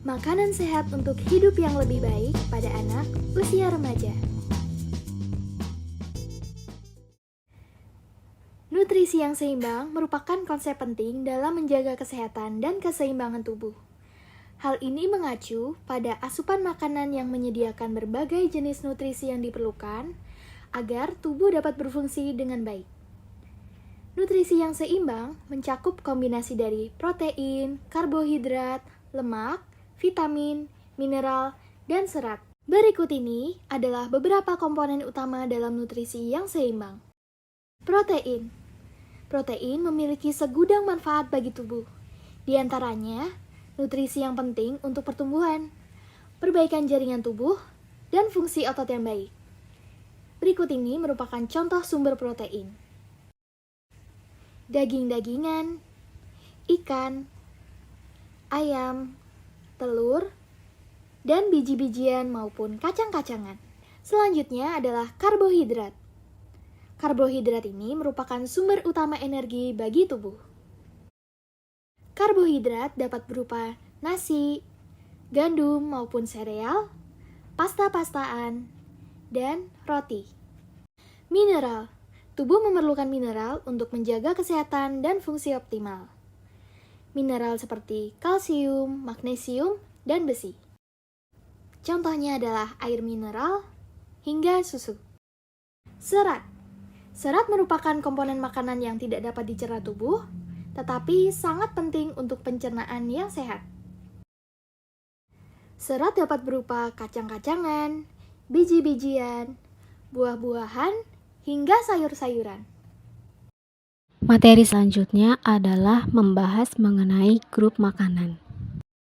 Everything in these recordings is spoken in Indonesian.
Makanan sehat untuk hidup yang lebih baik pada anak usia remaja. Nutrisi yang seimbang merupakan konsep penting dalam menjaga kesehatan dan keseimbangan tubuh. Hal ini mengacu pada asupan makanan yang menyediakan berbagai jenis nutrisi yang diperlukan agar tubuh dapat berfungsi dengan baik. Nutrisi yang seimbang mencakup kombinasi dari protein, karbohidrat, lemak, vitamin, mineral, dan serat. Berikut ini adalah beberapa komponen utama dalam nutrisi yang seimbang. Protein. Protein memiliki segudang manfaat bagi tubuh. Di antaranya, nutrisi yang penting untuk pertumbuhan, perbaikan jaringan tubuh, dan fungsi otot yang baik. Berikut ini merupakan contoh sumber protein. Daging-dagingan, ikan, ayam, telur, dan biji-bijian maupun kacang-kacangan. Selanjutnya adalah karbohidrat. Karbohidrat ini merupakan sumber utama energi bagi tubuh. Karbohidrat dapat berupa nasi, gandum maupun sereal, pasta-pastaan, dan roti. Mineral. Tubuh memerlukan mineral untuk menjaga kesehatan dan fungsi optimal. Mineral seperti kalsium, magnesium, dan besi. Contohnya adalah air mineral hingga susu. Serat. Serat merupakan komponen makanan yang tidak dapat dicerna tubuh, tetapi sangat penting untuk pencernaan yang sehat. Serat dapat berupa kacang-kacangan, biji-bijian, buah-buahan, hingga sayur-sayuran. Materi selanjutnya adalah membahas mengenai grup makanan.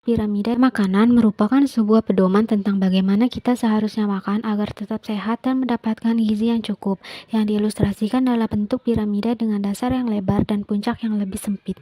Piramida makanan merupakan sebuah pedoman tentang bagaimana kita seharusnya makan agar tetap sehat dan mendapatkan gizi yang cukup, yang diilustrasikan dalam bentuk piramida dengan dasar yang lebar dan puncak yang lebih sempit.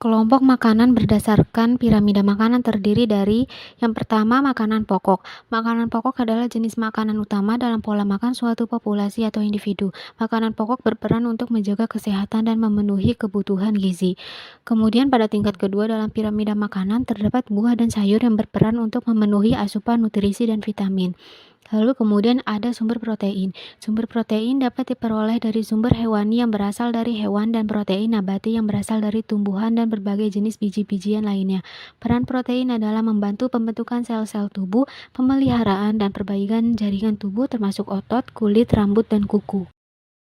Kelompok makanan berdasarkan piramida makanan terdiri dari yang pertama, makanan pokok. Makanan pokok adalah jenis makanan utama dalam pola makan suatu populasi atau individu. Makanan pokok berperan untuk menjaga kesehatan dan memenuhi kebutuhan gizi. Kemudian pada tingkat kedua dalam piramida makanan terdapat buah dan sayur yang berperan untuk memenuhi asupan nutrisi dan vitamin. Lalu kemudian ada sumber protein. Sumber protein dapat diperoleh dari sumber hewani yang berasal dari hewan dan protein nabati yang berasal dari tumbuhan dan berbagai jenis biji-bijian lainnya. Peran protein adalah membantu pembentukan sel-sel tubuh, pemeliharaan dan perbaikan jaringan tubuh termasuk otot, kulit, rambut, dan kuku.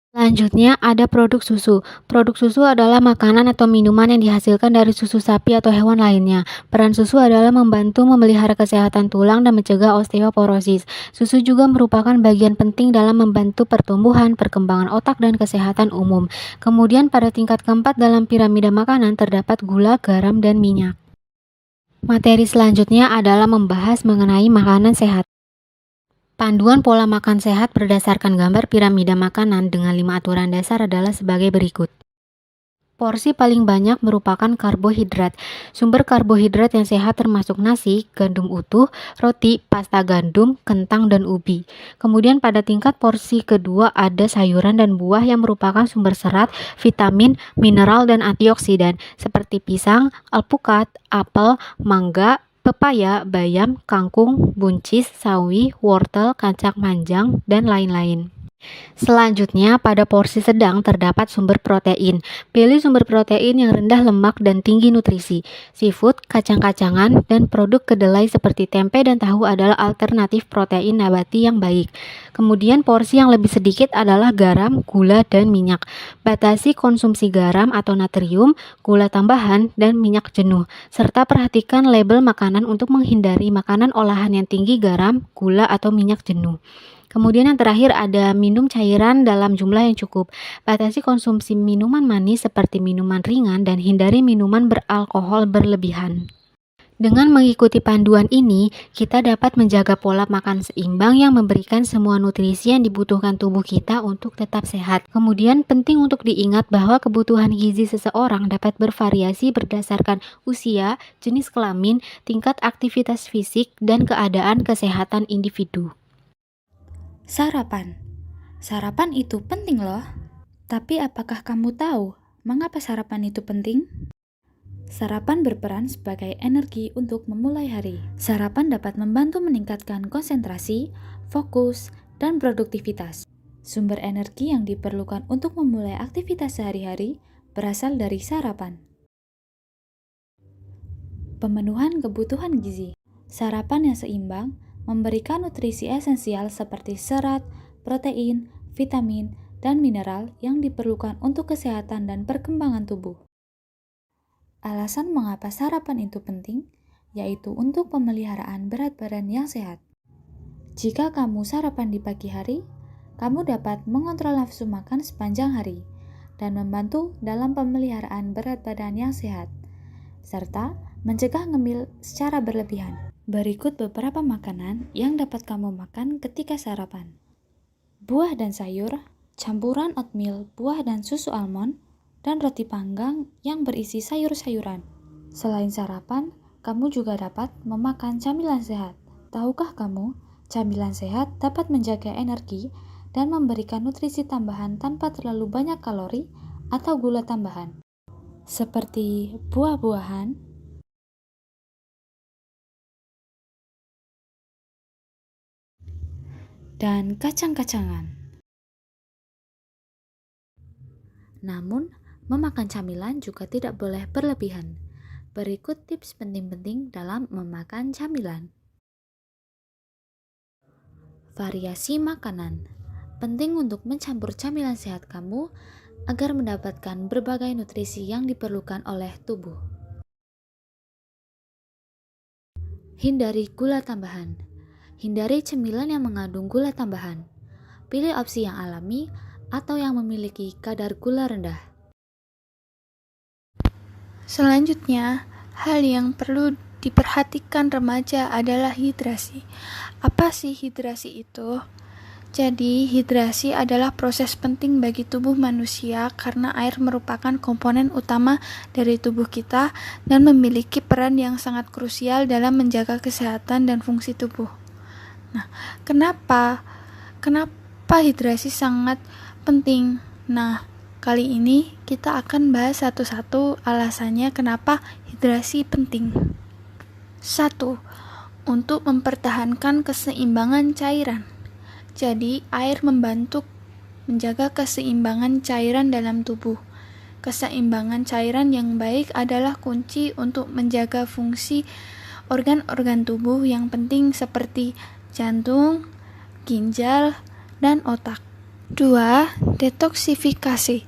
Selanjutnya ada produk susu. Produk susu adalah makanan atau minuman yang dihasilkan dari susu sapi atau hewan lainnya. Peran susu adalah membantu memelihara kesehatan tulang dan mencegah osteoporosis. Susu juga merupakan bagian penting dalam membantu pertumbuhan, perkembangan otak, dan kesehatan umum. Kemudian pada tingkat keempat dalam piramida makanan terdapat gula, garam, dan minyak. Materi selanjutnya adalah membahas mengenai makanan sehat. Panduan pola makan sehat berdasarkan gambar piramida makanan dengan 5 aturan dasar adalah sebagai berikut. Porsi paling banyak merupakan karbohidrat. Sumber karbohidrat yang sehat termasuk nasi, gandum utuh, roti, pasta gandum, kentang, dan ubi. Kemudian pada tingkat porsi kedua ada sayuran dan buah yang merupakan sumber serat, vitamin, mineral, dan antioksidan seperti pisang, alpukat, apel, mangga, pepaya, bayam, kangkung, buncis, sawi, wortel, kacang panjang, dan lain-lain. Selanjutnya, pada porsi sedang terdapat sumber protein. Pilih sumber protein yang rendah lemak dan tinggi nutrisi. Seafood, kacang-kacangan, dan produk kedelai seperti tempe dan tahu adalah alternatif protein nabati yang baik. Kemudian porsi yang lebih sedikit adalah garam, gula, dan minyak. Batasi konsumsi garam atau natrium, gula tambahan, dan minyak jenuh. Serta perhatikan label makanan untuk menghindari makanan olahan yang tinggi garam, gula, atau minyak jenuh. Kemudian yang terakhir ada minum cairan dalam jumlah yang cukup. Batasi konsumsi minuman manis seperti minuman ringan dan hindari minuman beralkohol berlebihan. Dengan mengikuti panduan ini, kita dapat menjaga pola makan seimbang yang memberikan semua nutrisi yang dibutuhkan tubuh kita untuk tetap sehat. Kemudian penting untuk diingat bahwa kebutuhan gizi seseorang dapat bervariasi berdasarkan usia, jenis kelamin, tingkat aktivitas fisik, dan keadaan kesehatan individu. Sarapan. Sarapan itu penting loh. Tapi apakah kamu tahu mengapa sarapan itu penting? Sarapan berperan sebagai energi untuk memulai hari. Sarapan dapat membantu meningkatkan konsentrasi, fokus, dan produktivitas. Sumber energi yang diperlukan untuk memulai aktivitas sehari-hari berasal dari sarapan. Pemenuhan kebutuhan gizi. Sarapan yang seimbang memberikan nutrisi esensial seperti serat, protein, vitamin, dan mineral yang diperlukan untuk kesehatan dan perkembangan tubuh. Alasan mengapa sarapan itu penting, yaitu untuk pemeliharaan berat badan yang sehat. Jika kamu sarapan di pagi hari, kamu dapat mengontrol nafsu makan sepanjang hari dan membantu dalam pemeliharaan berat badan yang sehat, serta mencegah ngemil secara berlebihan. Berikut beberapa makanan yang dapat kamu makan ketika sarapan. Buah dan sayur, campuran oatmeal, buah dan susu almond, dan roti panggang yang berisi sayur-sayuran. Selain sarapan, kamu juga dapat memakan camilan sehat. Tahukah kamu, camilan sehat dapat menjaga energi dan memberikan nutrisi tambahan tanpa terlalu banyak kalori atau gula tambahan, seperti buah-buahan, dan kacang-kacangan. Namun, memakan camilan juga tidak boleh berlebihan. Berikut tips penting-penting dalam memakan camilan. Variasi makanan. Penting untuk mencampur camilan sehat kamu agar mendapatkan berbagai nutrisi yang diperlukan oleh tubuh. Hindari gula tambahan. Hindari cemilan yang mengandung gula tambahan. Pilih opsi yang alami atau yang memiliki kadar gula rendah. Selanjutnya, hal yang perlu diperhatikan remaja adalah hidrasi. Apa sih hidrasi itu? Jadi, hidrasi adalah proses penting bagi tubuh manusia karena air merupakan komponen utama dari tubuh kita dan memiliki peran yang sangat krusial dalam menjaga kesehatan dan fungsi tubuh. Nah, kenapa hidrasi sangat penting? Nah, kali ini kita akan bahas satu-satu alasannya kenapa hidrasi penting. 1. Untuk mempertahankan keseimbangan cairan. Jadi, air membantu menjaga keseimbangan cairan dalam tubuh. Keseimbangan cairan yang baik adalah kunci untuk menjaga fungsi organ-organ tubuh yang penting seperti jantung, ginjal, dan otak. 2. Detoksifikasi.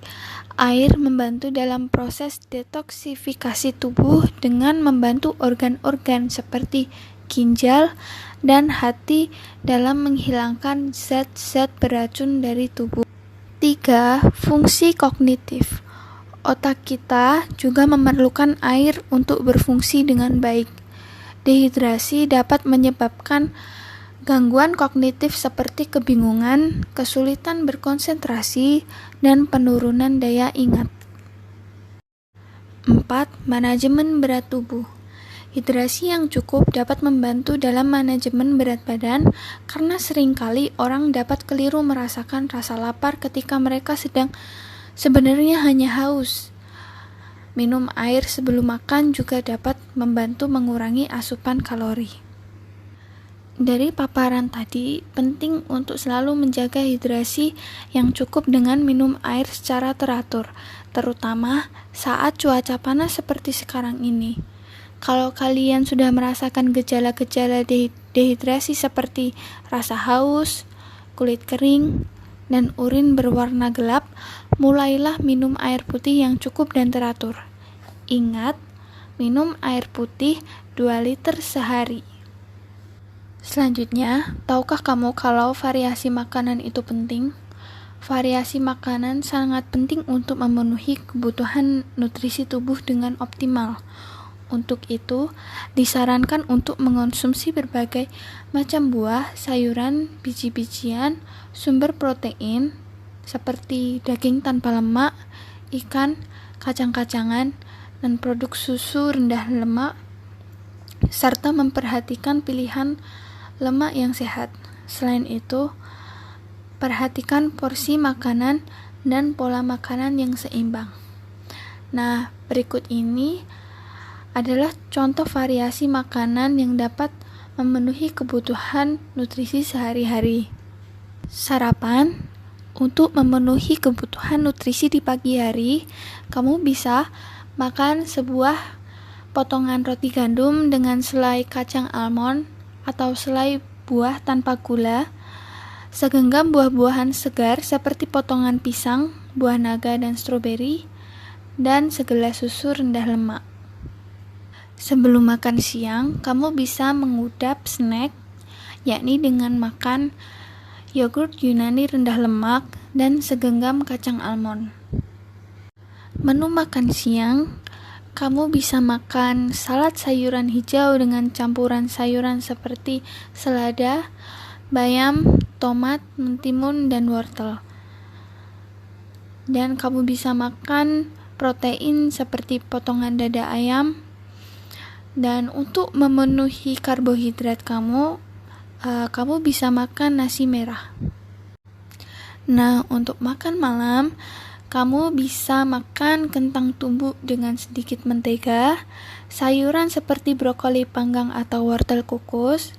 Air membantu dalam proses detoksifikasi tubuh dengan membantu organ-organ seperti ginjal dan hati dalam menghilangkan zat-zat beracun dari tubuh. 3. Fungsi kognitif. Otak kita juga memerlukan air untuk berfungsi dengan baik. Dehidrasi dapat menyebabkan gangguan kognitif seperti kebingungan, kesulitan berkonsentrasi, dan penurunan daya ingat. 4. Manajemen berat tubuh. Hidrasi yang cukup dapat membantu dalam manajemen berat badan karena seringkali orang dapat keliru merasakan rasa lapar ketika mereka sebenarnya hanya haus. Minum air sebelum makan juga dapat membantu mengurangi asupan kalori. Dari paparan tadi, penting untuk selalu menjaga hidrasi yang cukup dengan minum air secara teratur, terutama saat cuaca panas seperti sekarang ini. Kalau kalian sudah merasakan gejala-gejala dehidrasi seperti rasa haus, kulit kering, dan urin berwarna gelap, mulailah minum air putih yang cukup dan teratur. Ingat, minum air putih 2 liter sehari. Selanjutnya, tahukah kamu kalau variasi makanan itu penting? Variasi makanan sangat penting untuk memenuhi kebutuhan nutrisi tubuh dengan optimal. Untuk itu, disarankan untuk mengonsumsi berbagai macam buah, sayuran, biji-bijian, sumber protein, seperti daging tanpa lemak, ikan, kacang-kacangan, dan produk susu rendah lemak, serta memperhatikan pilihan lemak yang sehat. Selain itu, perhatikan porsi makanan dan pola makanan yang seimbang. Nah, berikut ini adalah contoh variasi makanan yang dapat memenuhi kebutuhan nutrisi sehari-hari. Sarapan. Untuk memenuhi kebutuhan nutrisi di pagi hari, kamu bisa makan sebuah potongan roti gandum dengan selai kacang almond atau selai buah tanpa gula, segenggam buah-buahan segar seperti potongan pisang, buah naga, dan stroberi, dan segelas susu rendah lemak. Sebelum makan siang, kamu bisa mengudap snack, yakni dengan makan yogurt Yunani rendah lemak dan segenggam kacang almond. Menu makan siang, kamu bisa makan salad sayuran hijau dengan campuran sayuran seperti selada, bayam, tomat, mentimun, dan wortel. Dan kamu bisa makan protein seperti potongan dada ayam. Dan untuk memenuhi karbohidrat kamu bisa makan nasi merah. Nah, untuk makan malam, kamu bisa makan kentang tumbuk dengan sedikit mentega, sayuran seperti brokoli panggang atau wortel kukus,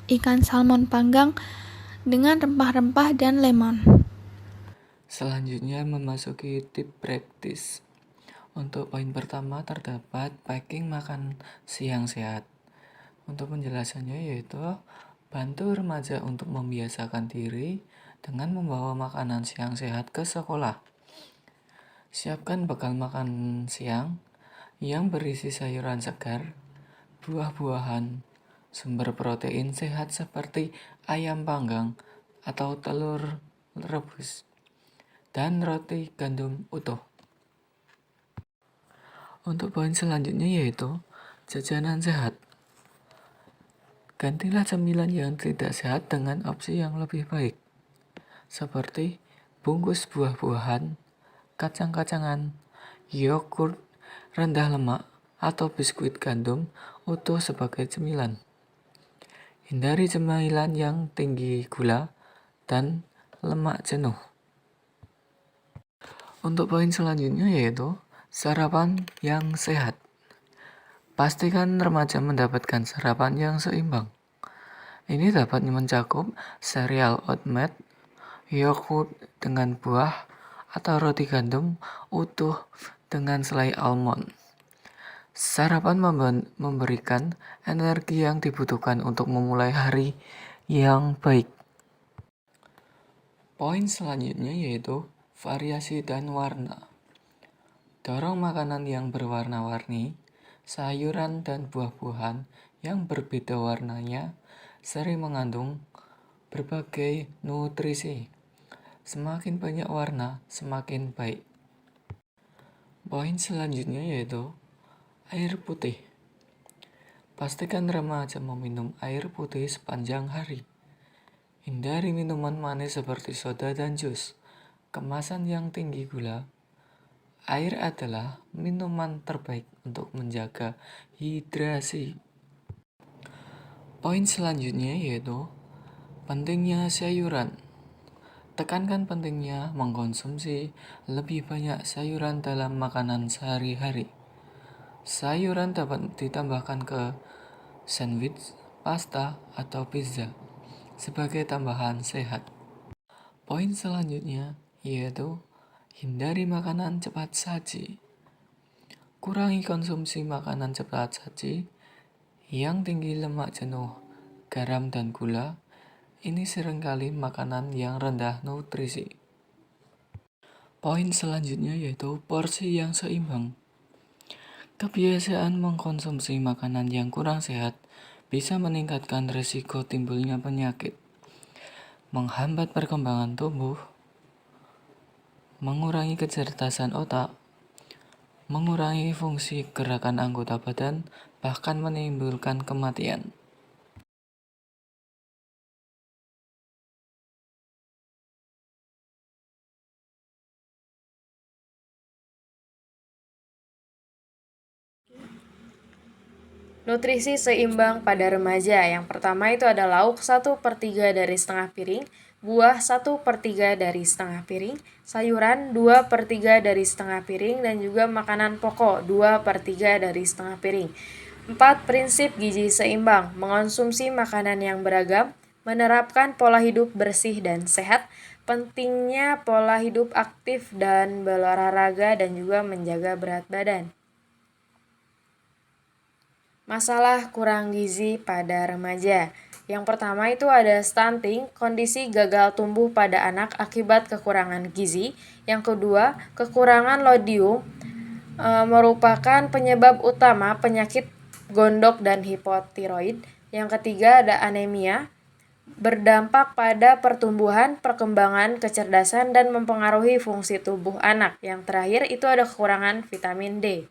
ikan salmon panggang dengan rempah-rempah dan lemon. Selanjutnya memasuki tip praktis. Untuk poin pertama terdapat packing makan siang sehat. Untuk penjelasannya yaitu bantu remaja untuk membiasakan diri dengan membawa makanan siang sehat ke sekolah. Siapkan bekal makan siang yang berisi sayuran segar, buah-buahan, sumber protein sehat seperti ayam panggang atau telur rebus, dan roti gandum utuh. Untuk poin selanjutnya yaitu jajanan sehat. Gantilah cemilan yang tidak sehat dengan opsi yang lebih baik, seperti bungkus buah-buahan, kacang-kacangan, yogurt rendah lemak, atau biskuit gandum utuh sebagai cemilan. Hindari cemilan yang tinggi gula dan lemak jenuh. Untuk poin selanjutnya yaitu sarapan yang sehat. Pastikan remaja mendapatkan sarapan yang seimbang. Ini dapat mencakup sereal oatmeal, yogurt dengan buah, atau roti gandum utuh dengan selai almond. Sarapan memberikan energi yang dibutuhkan untuk memulai hari yang baik. Poin selanjutnya yaitu variasi dan warna. Dorong makanan yang berwarna-warni, sayuran dan buah-buahan yang berbeda warnanya sering mengandung berbagai nutrisi. Semakin banyak warna, semakin baik. Poin selanjutnya yaitu air putih. Pastikan remaja meminum air putih sepanjang hari. Hindari minuman manis seperti soda dan jus, kemasan yang tinggi gula. Air adalah minuman terbaik untuk menjaga hidrasi. Poin selanjutnya yaitu pentingnya sayuran. Tekankan pentingnya mengkonsumsi lebih banyak sayuran dalam makanan sehari-hari. Sayuran dapat ditambahkan ke sandwich, pasta, atau pizza sebagai tambahan sehat. Poin selanjutnya yaitu hindari makanan cepat saji. Kurangi konsumsi makanan cepat saji yang tinggi lemak jenuh, garam, dan gula. Ini seringkali makanan yang rendah nutrisi. Poin selanjutnya yaitu porsi yang seimbang. Kebiasaan mengkonsumsi makanan yang kurang sehat bisa meningkatkan risiko timbulnya penyakit, menghambat perkembangan tubuh, mengurangi kecerdasan otak, mengurangi fungsi gerakan anggota badan, bahkan menimbulkan kematian. Nutrisi seimbang pada remaja. Yang pertama itu ada lauk 1/3 dari setengah piring, buah 1/3 dari setengah piring, sayuran 2/3 dari setengah piring, dan juga makanan pokok 2/3 dari setengah piring. 4. Prinsip gizi seimbang, mengonsumsi makanan yang beragam, menerapkan pola hidup bersih dan sehat, pentingnya pola hidup aktif dan berolahraga, dan juga menjaga berat badan. Masalah kurang gizi pada remaja. Yang pertama itu ada stunting, kondisi gagal tumbuh pada anak akibat kekurangan gizi. Yang kedua, kekurangan lodium merupakan penyebab utama penyakit gondok dan hipotiroid. Yang ketiga ada anemia, berdampak pada pertumbuhan, perkembangan, kecerdasan, dan mempengaruhi fungsi tubuh anak. Yang terakhir itu ada kekurangan vitamin D.